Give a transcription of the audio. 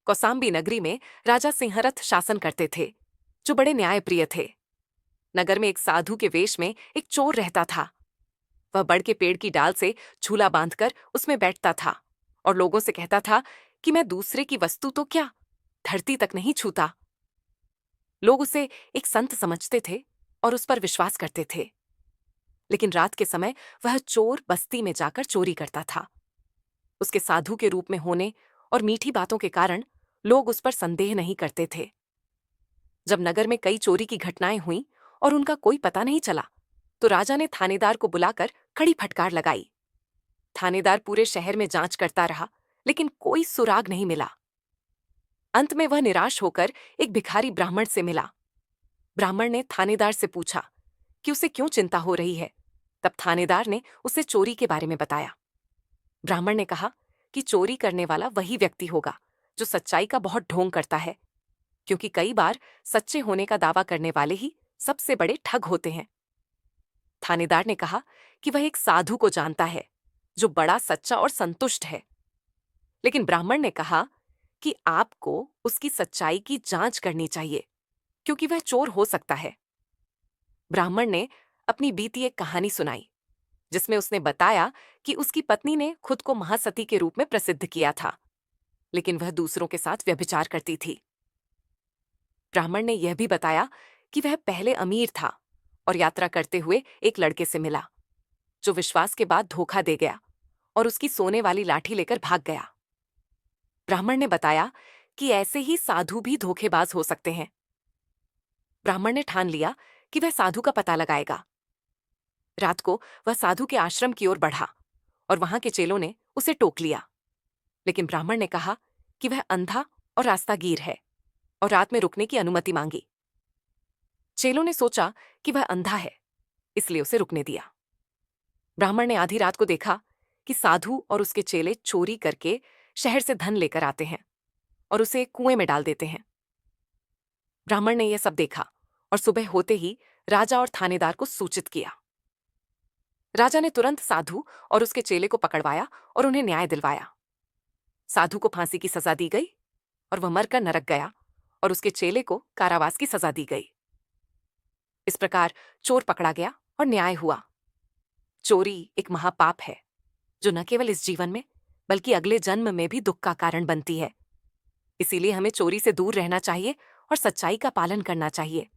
कौसाम्बी नगरी में राजा सिंहरथ शासन करते थे, जो बड़े न्यायप्रिय थे। नगर में एक साधु के वेश में एक चोर रहता था। वह बड़ के पेड़ की डाल से झूला बांधकर उसमें बैठता था और लोगों से कहता था कि मैं दूसरे की वस्तु तो क्या, धरती तक नहीं छूता। लोग उसे एक संत समझते थे और उस पर विश्वास करते थे। लेकिन रात के समय वह चोर बस्ती में जाकर चोरी करता था। उसके साधु के रूप में होने और मीठी बातों के कारण लोग उस पर संदेह नहीं करते थे। जब नगर में कई चोरी की घटनाएं हुईं और उनका कोई पता नहीं चला, तो राजा ने थानेदार को बुलाकर कड़ी फटकार लगाई। थानेदार पूरे शहर में जांच करता रहा, लेकिन कोई सुराग नहीं मिला। अंत में वह निराश होकर एक भिखारी ब्राह्मण से मिला। ब्राह्मण ने थानेदार से पूछा कि उसे क्यों चिंता हो रही है। तब थानेदार ने उसे चोरी के बारे में बताया। ब्राह्मण ने कहा कि चोरी करने वाला वही व्यक्ति होगा जो सच्चाई का बहुत ढोंग करता है, क्योंकि कई बार सच्चे होने का दावा करने वाले ही सबसे बड़े ठग होते हैं। थानेदार ने कहा कि वह एक साधु को जानता है जो बड़ा सच्चा और संतुष्ट है। लेकिन ब्राह्मण ने कहा कि आपको उसकी सच्चाई की जांच करनी चाहिए, क्योंकि वह चोर हो सकता है। ब्राह्मण ने अपनी बीती एक कहानी सुनाई, जिसमें उसने बताया कि उसकी पत्नी ने खुद को महासती के रूप में प्रसिद्ध किया था, लेकिन वह दूसरों के साथ व्यभिचार करती थी। ब्राह्मण ने यह भी बताया कि वह पहले अमीर था और यात्रा करते हुए एक लड़के से मिला, जो विश्वास के बाद धोखा दे गया और उसकी सोने वाली लाठी लेकर भाग गया। ब्राह्मण ने बताया कि ऐसे ही साधु भी धोखेबाज हो सकते हैं। ब्राह्मण ने ठान लिया कि वह साधु का पता लगाएगा। रात को वह साधु के आश्रम की ओर बढ़ा और वहां के चेलों ने उसे टोक लिया। लेकिन ब्राह्मण ने कहा कि वह अंधा और रास्तागीर है और रात में रुकने की अनुमति मांगी। चेलों ने सोचा कि वह अंधा है, इसलिए उसे रुकने दिया। ब्राह्मण ने आधी रात को देखा कि साधु और उसके चेले चोरी करके शहर से धन लेकर आते हैं और उसे कुएं में डाल देते हैं। ब्राह्मण ने यह सब देखा और सुबह होते ही राजा और थानेदार को सूचित किया। राजा ने तुरंत साधु और उसके चेले को पकड़वाया और उन्हें न्याय दिलवाया। साधु को फांसी की सजा दी गई और वह मरकर नरक गया, और उसके चेले को कारावास की सजा दी गई। इस प्रकार चोर पकड़ा गया और न्याय हुआ। चोरी एक महापाप है, जो न केवल इस जीवन में बल्कि अगले जन्म में भी दुख का कारण बनती है। इसीलिए हमें चोरी से दूर रहना चाहिए और सच्चाई का पालन करना चाहिए।